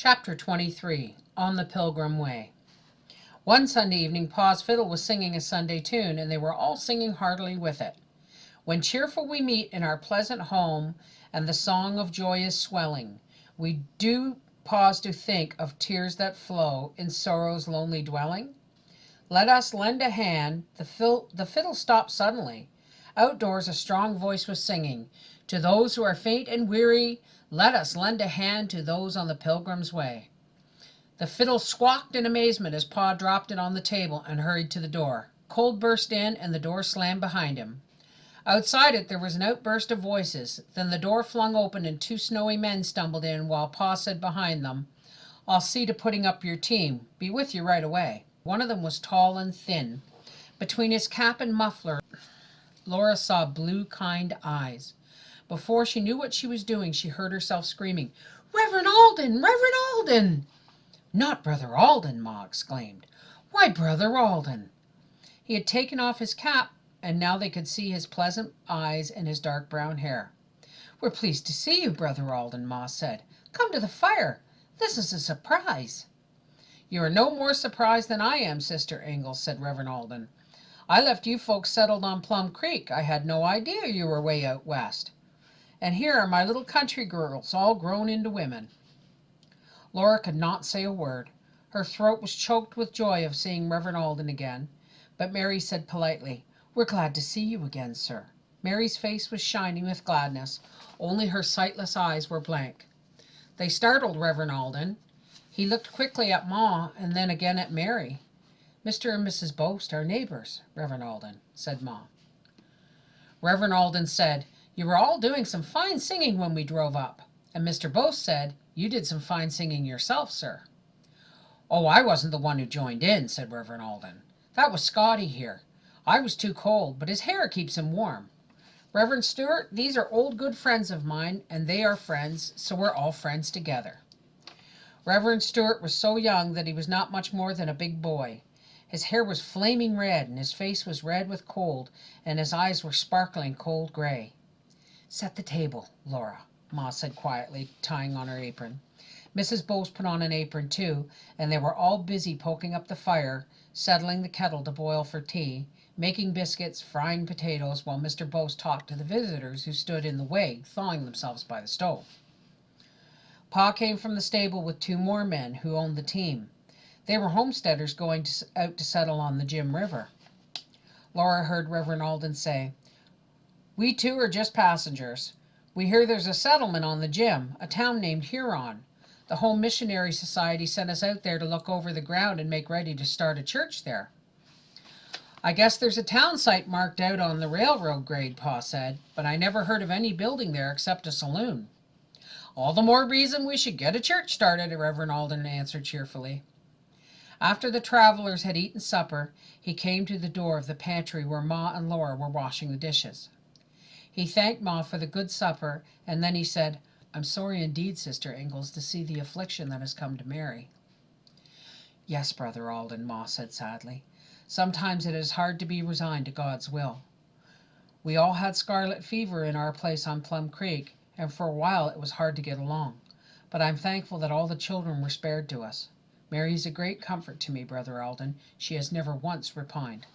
Chapter 23, On the Pilgrim Way. One Sunday evening, Pa's fiddle was singing a Sunday tune, and they were all singing heartily with it. When cheerful we meet in our pleasant home, and the song of joy is swelling, we do pause to think of tears that flow in sorrow's lonely dwelling. Let us lend a hand. The fiddle stopped suddenly. Outdoors a strong voice was singing, "To those who are faint and weary, let us lend a hand to those on the pilgrim's way." The fiddle squawked in amazement as Pa dropped it on the table and hurried to the door. Cold burst in, and the door slammed behind him. Outside it there was an outburst of voices. Then the door flung open and two snowy men stumbled in, while Pa said behind them, "I'll see to putting up your team. Be with you right away." One of them was tall and thin. Between his cap and muffler, Laura saw blue, kind eyes. Before she knew what she was doing, she heard herself screaming, "Reverend Alden! Reverend Alden!" "Not Brother Alden!" Ma exclaimed. "Why, Brother Alden!" He had taken off his cap, and now they could see his pleasant eyes and his dark brown hair. "We're pleased to see you, Brother Alden," Ma said. "Come to the fire. This is a surprise." "You are no more surprised than I am, Sister Ingalls," said Reverend Alden. "I left you folks settled on Plum Creek. I had no idea you were way out west. And here are my little country girls, all grown into women." Laura could not say a word. Her throat was choked with joy of seeing Reverend Alden again. But Mary said politely, "We're glad to see you again, sir." Mary's face was shining with gladness, only her sightless eyes were blank. They startled Reverend Alden. He looked quickly at Ma and then again at Mary. "Mr. and Mrs. Boast are neighbors, Reverend Alden," said Ma. Reverend Alden said, "You were all doing some fine singing when we drove up." And Mr. Boast said, "You did some fine singing yourself, sir." "Oh, I wasn't the one who joined in," said Reverend Alden. "That was Scotty here. I was too cold, but his hair keeps him warm. Reverend Stewart, these are old good friends of mine, and they are friends, so we're all friends together." Reverend Stewart was so young that he was not much more than a big boy. His hair was flaming red, and his face was red with cold, and his eyes were sparkling cold gray. "Set the table, Laura," Ma said quietly, tying on her apron. Mrs. Boast put on an apron too, and they were all busy poking up the fire, settling the kettle to boil for tea, making biscuits, frying potatoes, while Mr. Boast talked to the visitors who stood in the way, thawing themselves by the stove. Pa came from the stable with two more men who owned the team. They were homesteaders going out to settle on the Jim River. Laura heard Reverend Alden say, "We too are just passengers. We hear there's a settlement on the Jim, a town named Huron. The Home Missionary Society sent us out there to look over the ground and make ready to start a church there." "I guess there's a town site marked out on the railroad grade," Pa said, "but I never heard of any building there except a saloon." "All the more reason we should get a church started," Reverend Alden answered cheerfully. After the travelers had eaten supper, he came to the door of the pantry where Ma and Laura were washing the dishes. He thanked Ma for the good supper, and then he said, "I'm sorry indeed, Sister Ingalls, to see the affliction that has come to Mary." "Yes, Brother Alden," Ma said sadly. "Sometimes it is hard to be resigned to God's will. We all had scarlet fever in our place on Plum Creek, and for a while it was hard to get along. But I'm thankful that all the children were spared to us. Mary is a great comfort to me, Brother Alden. She has never once repined."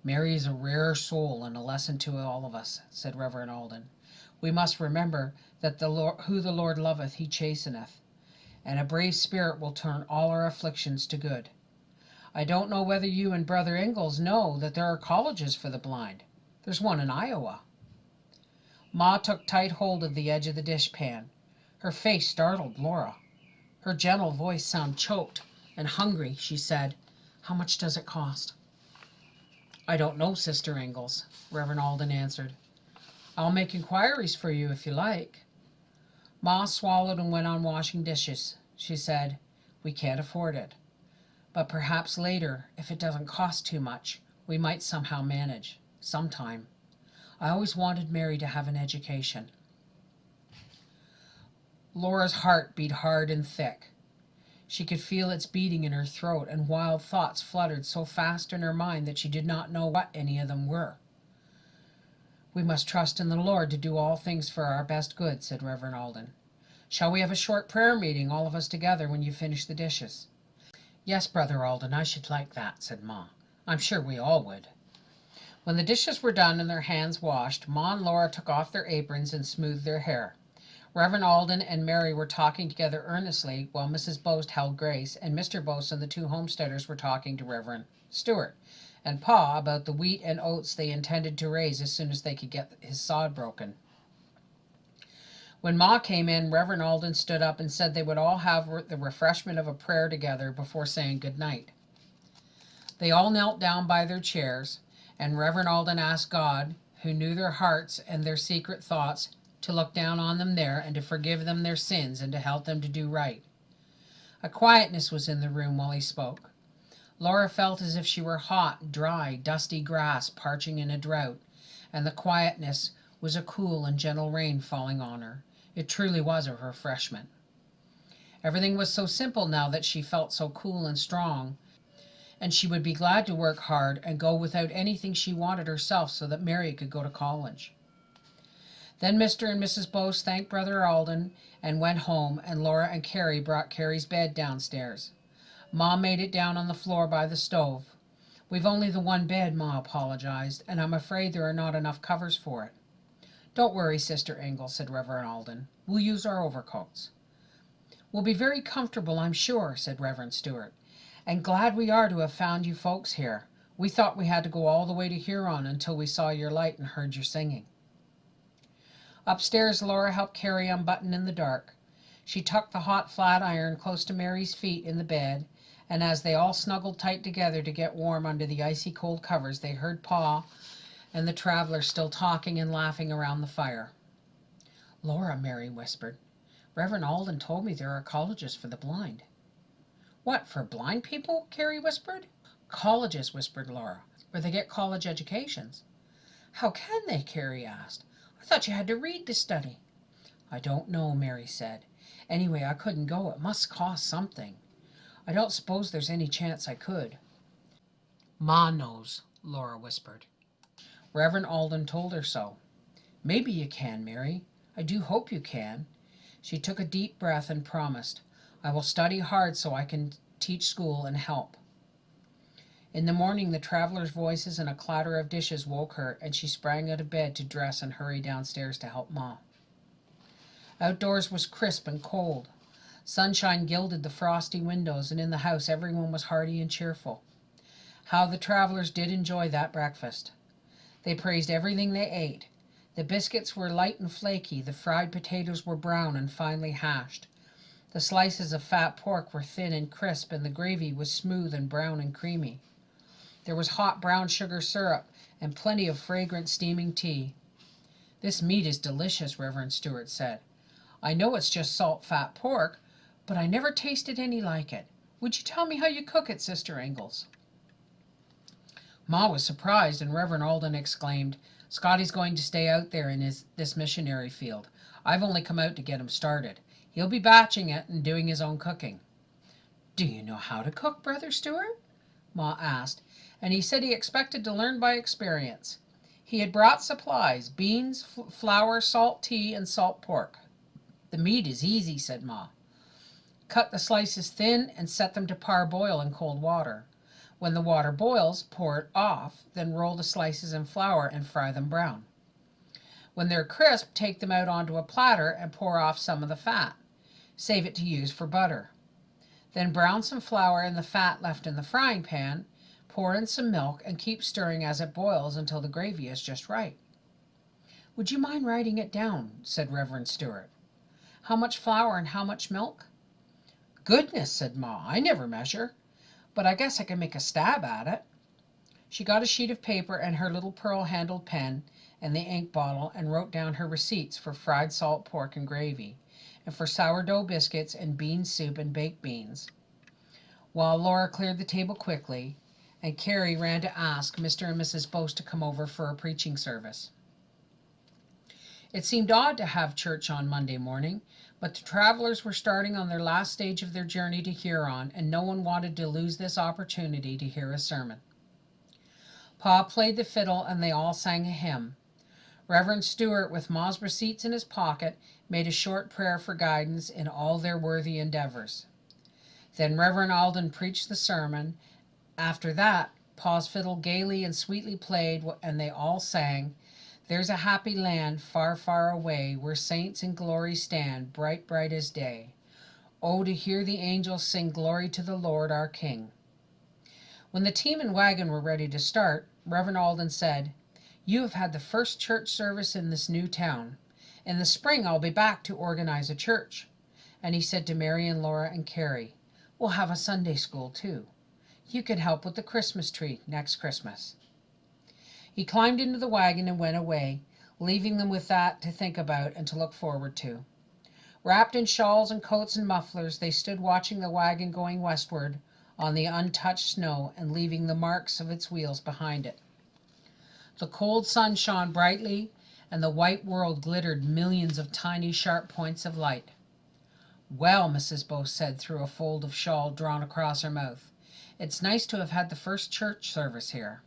"Mary is a rare soul and a lesson to all of us," said Reverend Alden. "We must remember that who the Lord loveth he chasteneth, and a brave spirit will turn all our afflictions to good. I don't know whether you and Brother Ingalls know that there are colleges for the blind. There's one in Iowa." Ma took tight hold of the edge of the dishpan. Her face startled Laura. Her gentle voice sounded choked and hungry. She said, "How much does it cost?" "I don't know, Sister Ingalls," Reverend Alden answered. "I'll make inquiries for you if you like." Ma swallowed and went on washing dishes. She said, "We can't afford it. But perhaps later, if it doesn't cost too much, we might somehow manage. Sometime. I always wanted Mary to have an education." Laura's heart beat hard and thick. She could feel its beating in her throat, and wild thoughts fluttered so fast in her mind that she did not know what any of them were. "We must trust in the Lord to do all things for our best good," said Reverend Alden. Shall we have a short prayer meeting, all of us together, when you finish the dishes?" "Yes, Brother Alden, I should like that," said Ma. "I'm sure we all would." When the dishes were done and their hands washed, Ma and Laura took off their aprons and smoothed their hair. Reverend Alden and Mary were talking together earnestly while Mrs. Boast held Grace, and Mr. Boast and the two homesteaders were talking to Reverend Stewart and Pa about the wheat and oats they intended to raise as soon as they could get his sod broken. When Ma came in, Reverend Alden stood up and said they would all have the refreshment of a prayer together before saying good night. They all knelt down by their chairs, and Reverend Alden asked God, who knew their hearts and their secret thoughts, to look down on them there and to forgive them their sins and to help them to do right. A quietness was in the room while he spoke. Laura felt as if she were hot, dry, dusty grass parching in a drought, and the quietness was a cool and gentle rain falling on her. It truly was a refreshment. Everything was so simple now that she felt so cool and strong, and she would be glad to work hard and go without anything she wanted herself so that Mary could go to college. Then Mr. and Mrs. Boast thanked Brother Alden and went home, and Laura and Carrie brought Carrie's bed downstairs. Ma made it down on the floor by the stove. "We've only the one bed," Ma apologized, "and I'm afraid there are not enough covers for it." "Don't worry, Sister Engel," said Reverend Alden. "We'll use our overcoats." "We'll be very comfortable, I'm sure," said Reverend Stewart. "And glad we are to have found you folks here. We thought we had to go all the way to Huron until we saw your light and heard your singing." Upstairs, Laura helped Carrie unbutton in the dark. She tucked the hot flat iron close to Mary's feet in the bed, and as they all snuggled tight together to get warm under the icy cold covers, they heard Pa and the travelers still talking and laughing around the fire. "Laura," Mary whispered, "Reverend Alden told me there are colleges for the blind." "What, for blind people?" Carrie whispered. "Colleges," whispered Laura, "where they get college educations." "How can they?" Carrie asked. "I thought you had to read to study." "I don't know," Mary said. "Anyway, I couldn't go. It must cost something. I don't suppose there's any chance I could." "Ma knows," Laura whispered. Reverend Alden told her so. "Maybe you can, Mary. I do hope you can." She took a deep breath and promised, "I will study hard so I can teach school and help." In the morning the travelers' voices and a clatter of dishes woke her, and she sprang out of bed to dress and hurry downstairs to help Ma. Outdoors was crisp and cold. Sunshine gilded the frosty windows, and in the house everyone was hearty and cheerful. How the travelers did enjoy that breakfast! They praised everything they ate. The biscuits were light and flaky, the fried potatoes were brown and finely hashed. The slices of fat pork were thin and crisp, and the gravy was smooth and brown and creamy. There was hot brown sugar syrup and plenty of fragrant steaming tea. "This meat is delicious," Reverend Stewart said. "I know it's just salt fat pork, but I never tasted any like it. Would you tell me how you cook it, Sister Ingalls?" Ma was surprised, and Reverend Alden exclaimed, "Scotty's going to stay out there in this missionary field. I've only come out to get him started. He'll be batching it and doing his own cooking." "Do you know how to cook, Brother Stewart?" Ma asked, and he said he expected to learn by experience. He had brought supplies: beans, flour, salt tea, and salt pork. "The meat is easy," said Ma. "Cut the slices thin and set them to parboil in cold water. When the water boils, pour it off, then roll the slices in flour and fry them brown. When they're crisp, take them out onto a platter and pour off some of the fat. Save it to use for butter. Then brown some flour in the fat left in the frying pan, pour in some milk, and keep stirring as it boils until the gravy is just right." "Would you mind writing it down?" said Reverend Stewart. "How much flour and how much milk?" "Goodness," said Ma, "I never measure. But I guess I can make a stab at it." She got a sheet of paper and her little pearl-handled pen and the ink bottle and wrote down her receipts for fried salt pork and gravy, and for sourdough biscuits and bean soup and baked beans, while Laura cleared the table quickly, and Carrie ran to ask Mr. and Mrs. Boast to come over for a preaching service. It seemed odd to have church on Monday morning, but the travelers were starting on their last stage of their journey to Huron, and no one wanted to lose this opportunity to hear a sermon. Pa played the fiddle, and they all sang a hymn. Reverend Stewart, with Ma's receipts in his pocket, made a short prayer for guidance in all their worthy endeavors. Then Reverend Alden preached the sermon. After that, Pa's fiddle gaily and sweetly played, and they all sang, "There's a happy land far, far away, where saints in glory stand, bright, bright as day. Oh, to hear the angels sing glory to the Lord our King." When the team and wagon were ready to start, Reverend Alden said, "You have had the first church service in this new town. In the spring I'll be back to organize a church." And he said to Mary and Laura and Carrie, "We'll have a Sunday school too. You can help with the Christmas tree next Christmas." He climbed into the wagon and went away, leaving them with that to think about and to look forward to. Wrapped in shawls and coats and mufflers, they stood watching the wagon going westward on the untouched snow and leaving the marks of its wheels behind it. The cold sun shone brightly, and the white world glittered millions of tiny, sharp points of light. "Well," Mrs. Bose said through a fold of shawl drawn across her mouth, "it's nice to have had the first church service here."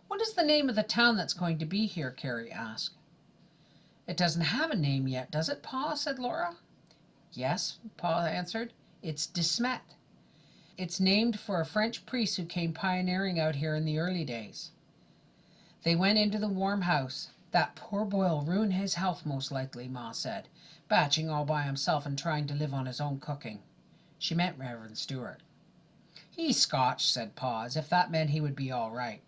"What is the name of the town that's going to be here?" Carrie asked. "It doesn't have a name yet, does it, Pa?" said Laura. "Yes," Pa answered. "It's De Smet. It's named for a French priest who came pioneering out here in the early days." They went into the warm house. "That poor boy'll ruin his health most likely," Ma said, "batching all by himself and trying to live on his own cooking." She meant Reverend Stewart. "He's Scotch," said Pa, as if that meant he would be all right.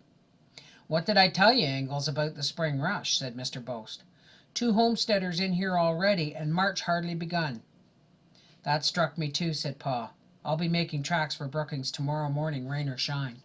"What did I tell you, Ingalls, about the spring rush?" said Mr. Bost. "2 homesteaders in here already, and March hardly begun." "That struck me too," said Pa. "I'll be making tracks for Brookings tomorrow morning, rain or shine."